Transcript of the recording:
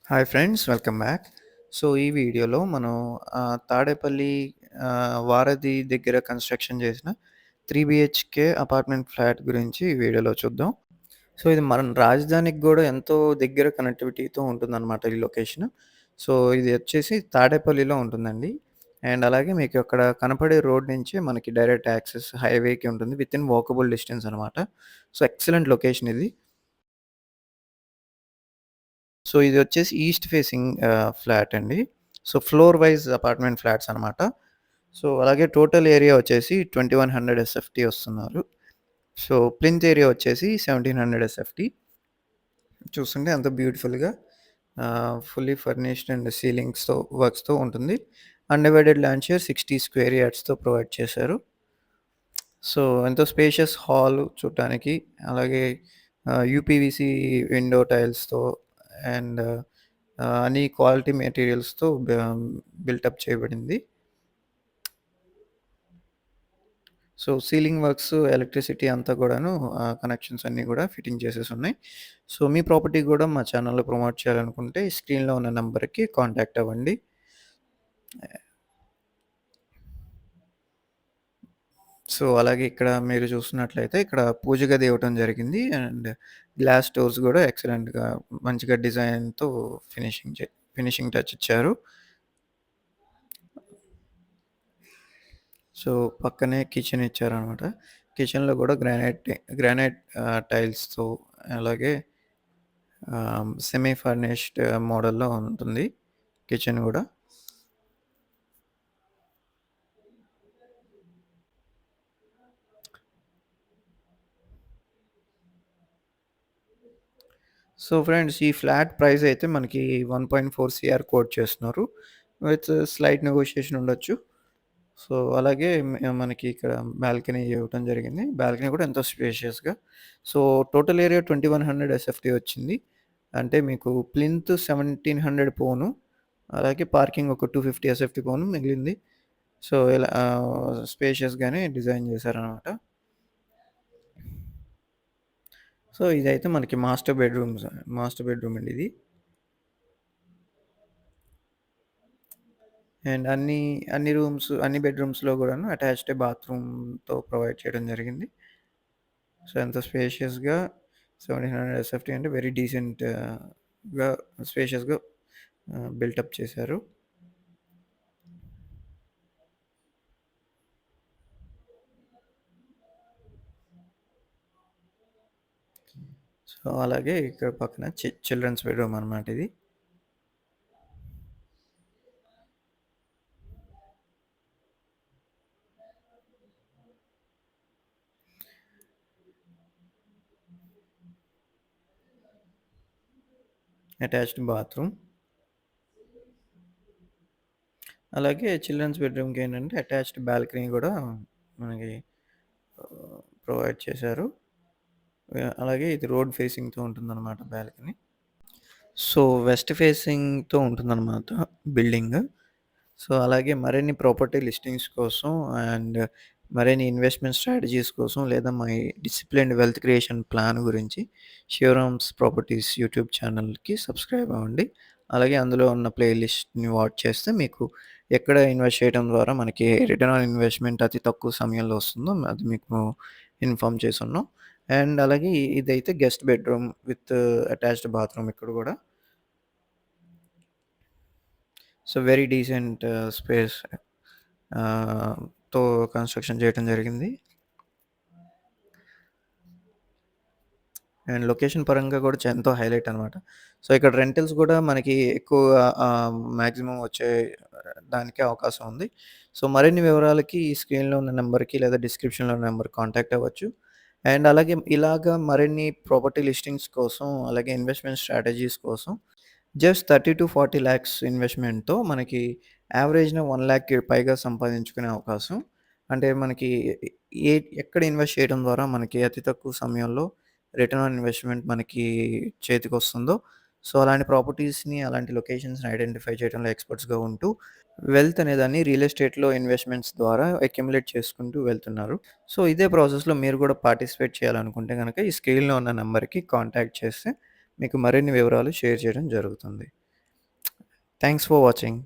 Hi friends, welcome back. So, ఈ వీడియోలో మనం తాడేపల్లి వారధి దగ్గర కన్‌స్ట్రక్షన్ చేసిన 3 బీహెచ్‌కే అపార్ట్మెంట్ ఫ్లాట్ గురించి ఈ వీడియోలో చూద్దాం. సో, ఇది మన రాజధానికి గూడా ఎంతో దగ్గర కనెక్టివిటీతో ఉంటుందనమాట ఈ లొకేషన్. సో, ఇది వచ్చేసి తాడేపల్లిలో ఉంటుందండి. అండ్ అలాగే మీకు అక్కడ కనపడే రోడ్ నుంచి మనకి డైరెక్ట్ యాక్సెస్ హైవేకి ఉంటుంది. వితిన్ వాకబుల్ డిస్టెన్స్ అనమాట. సో, ఎక్సలెంట్ లొకేషన్ ఇది. సో, ఇదొచ్చేసి ఈస్ట్ ఫేసింగ్ ఫ్లాట్ అండి. So, floor wise apartment flats అనమాట. సో, అలాగే టోటల్ ఏరియా వచ్చేసి 2100 ఎస్ఎఫ్‌టి వస్తున్నారు. సో, ప్లింత్ ఏరియా వచ్చేసి 1700 ఎస్ఎఫ్‌టి. చూస్తుంటే ఎంతో బ్యూటిఫుల్‌గా ఫుల్లీ ఫర్నిష్డ్ అండ్ సీలింగ్స్‌తో వర్క్స్‌తో ఉంటుంది. అన్‌డివైడెడ్ ల్యాండ్ షేర్ 60 స్క్వేర్ యార్డ్స్‌తో ప్రొవైడ్ చేశారు. సో, ఎంతో స్పేషియస్ హాల్ చూడటానికి. అలాగే యూపీవీసీ విండో టైల్స్‌తో అండ్ అన్ని క్వాలిటీ మెటీరియల్స్‌తో బిల్టప్ చేయబడింది. సో, సీలింగ్ వర్క్స్, ఎలక్ట్రిసిటీ అంతా గూడాను కనెక్షన్స్ అన్నీ గూడా ఫిట్టింగ్ చేసేసున్నాయి. సో, మీ ప్రాపర్టీ గూడా మా ఛానెల్‌లో ప్రమోట్ చేయాలనుకుంటే స్క్రీన్‌లో ఉన్న నంబర్‌కి కాంటాక్ట్ అవ్వండి. సో, అలాగే ఇక్కడ మీరు చూస్తున్నట్లయితే ఇక్కడ పూజ గది ఇవ్వటం జరిగింది. అండ్ గ్లాస్ డోర్స్ గూడా ఎక్సలెంట్‌గా మంచిగా డిజైన్‌తో ఫినిషింగ్ టచ్ ఇచ్చారు. సో, పక్కనే కిచెన్ ఇచ్చారనమాట. కిచెన్‌లో గూడా గ్రానైట్ టైల్స్‌తో అలాగే సెమీ ఫర్నిష్డ్ మోడల్‌లో ఉంటుంది కిచెన్ గూడా. సో, ఫ్రెండ్స్ ఈ ఫ్లాట్ ప్రైస్ అయితే మనకి 1.4 సీఆర్ కోట్ చేస్తున్నారు. విత్ స్లైట్ నెగోషియేషన్ ఉండొచ్చు. సో, అలాగే మనకి ఇక్కడ బాల్కనీ ఇవ్వటం జరిగింది. బాల్కనీ కూడా ఎంతో స్పేషియస్‌గా. సో, టోటల్ ఏరియా 2100 ఎస్ఎఫ్‌టి వచ్చింది. అంటే మీకు ప్లింత్ 1700 పోను, అలాగే పార్కింగ్ ఒక 250 ఎస్ఎఫ్‌టి పోను మిగిలింది. సో, ఇలా స్పేషియస్‌గానే డిజైన్ చేశారనమాట. సో, ఇదైతే మనకి మాస్టర్ బెడ్‌రూమ్ అండి ఇది. అండ్ అన్ని బెడ్‌రూమ్స్‌లో గూడాను అటాచ్డ్ బాత్రూమ్‌తో ప్రొవైడ్ చేయడం జరిగింది. సో, ఎంతో స్పేషియస్‌గా 1700 ఎస్ఎఫ్‌టి అంటే వెరీ డీసెంట్‌గా స్పేషియస్‌గా బిల్టప్ చేశారు. సో, అలాగే ఇక్కడ పక్కన చిల్డ్రన్స్ బెడ్‌రూమ్ అనమాట ఇది. Attached bathroom. అలాగే చిల్డ్రన్స్ బెడ్‌రూమ్‌కేంటంటే అటాచ్డ్ బాల్కనీ గూడా మనకి ప్రొవైడ్ చేశారు. అలాగే ఇది రోడ్ ఫేసింగ్‌తో ఉంటుందన్నమాట బాల్కనీ. సో, వెస్ట్ ఫేసింగ్‌తో ఉంటుందన్నమాట బిల్డింగ్. సో, అలాగే మరిన్ని ప్రాపర్టీ లిస్టింగ్స్ కోసం అండ్ మరిన్ని ఇన్వెస్ట్‌మెంట్ స్ట్రాటజీస్ కోసం లేదా my disciplined wealth creation plan గురించి శివరామ్స్ ప్రాపర్టీస్ యూట్యూబ్ ఛానల్‌కి సబ్స్క్రైబ్ అవ్వండి. అలాగే అందులో ఉన్న ప్లే లిస్ట్‌ని వాచ్ చేస్తే మీకు ఎక్కడ ఇన్వెస్ట్ చేయడం ద్వారా మనకి రిటర్న్ ఆన్ ఇన్వెస్ట్‌మెంట్ అతి తక్కువ సమయంలో వస్తుందో అది మీకు ఇన్ఫార్మ్ చేసున్నాం. అండ్ అలాగే ఇదైతే guest bedroom with attached bathroom ఇక్కడ గూడా. సో, వెరీ డీసెంట్ స్పేస్ తో కన్‌స్ట్రక్షన్ చేయటం జరిగింది. అండ్ లొకేషన్ పరంగా కూడా ఎంతో హైలైట్ అనమాట. సో, ఇక్కడ రెంటల్స్ గూడా మనకి ఎక్కువగా మాక్సిమం వచ్చే దానికే అవకాశం ఉంది. సో, మరిన్ని వివరాలకి ఈ స్క్రీన్‌లో ఉన్న నంబర్‌కి లేదా డిస్క్రిప్షన్‌లో ఉన్న నంబర్‌కి కాంటాక్ట్ అవ్వచ్చు. అండ్ అలాగే ఇలాగా మరిన్ని ప్రాపర్టీ లిస్టింగ్స్ కోసం, అలాగే ఇన్వెస్ట్‌మెంట్ స్ట్రాటజీస్ కోసం జస్ట్ 30-40 లాక్స్ ఇన్వెస్ట్‌మెంట్‌తో మనకి యావరేజ్‌న 1,00,000కి పైగా సంపాదించుకునే అవకాశం. అంటే మనకి ఏ ఎక్కడ ఇన్వెస్ట్ చేయడం ద్వారా మనకి అతి తక్కువ సమయంలో రిటర్న్ ఆన్ ఇన్వెస్ట్‌మెంట్ మనకి చేతికొస్తుందో, సో, అలాంటి ప్రాపర్టీస్‌ని, అలాంటి లొకేషన్స్‌ని ఐడెంటిఫై చేయడంలో ఎక్స్‌పర్ట్స్‌గా ఉంటూ, వెల్త్ అనేదాన్ని రియల్ ఎస్టేట్‌లో ఇన్వెస్ట్‌మెంట్స్ ద్వారా అక్యుములేట్ చేసుకుంటూ వెళ్తున్నారు. సో, ఇదే ప్రాసెస్‌లో మీరు కూడా పార్టిసిపేట్ చేయాలనుకుంటే గనక ఈ స్క్రీన్‌లో ఉన్న నంబర్‌కి కాంటాక్ట్ చేస్తే మీకు మరిన్ని వివరాలు షేర్ చేయడం జరుగుతుంది. Thanks for watching.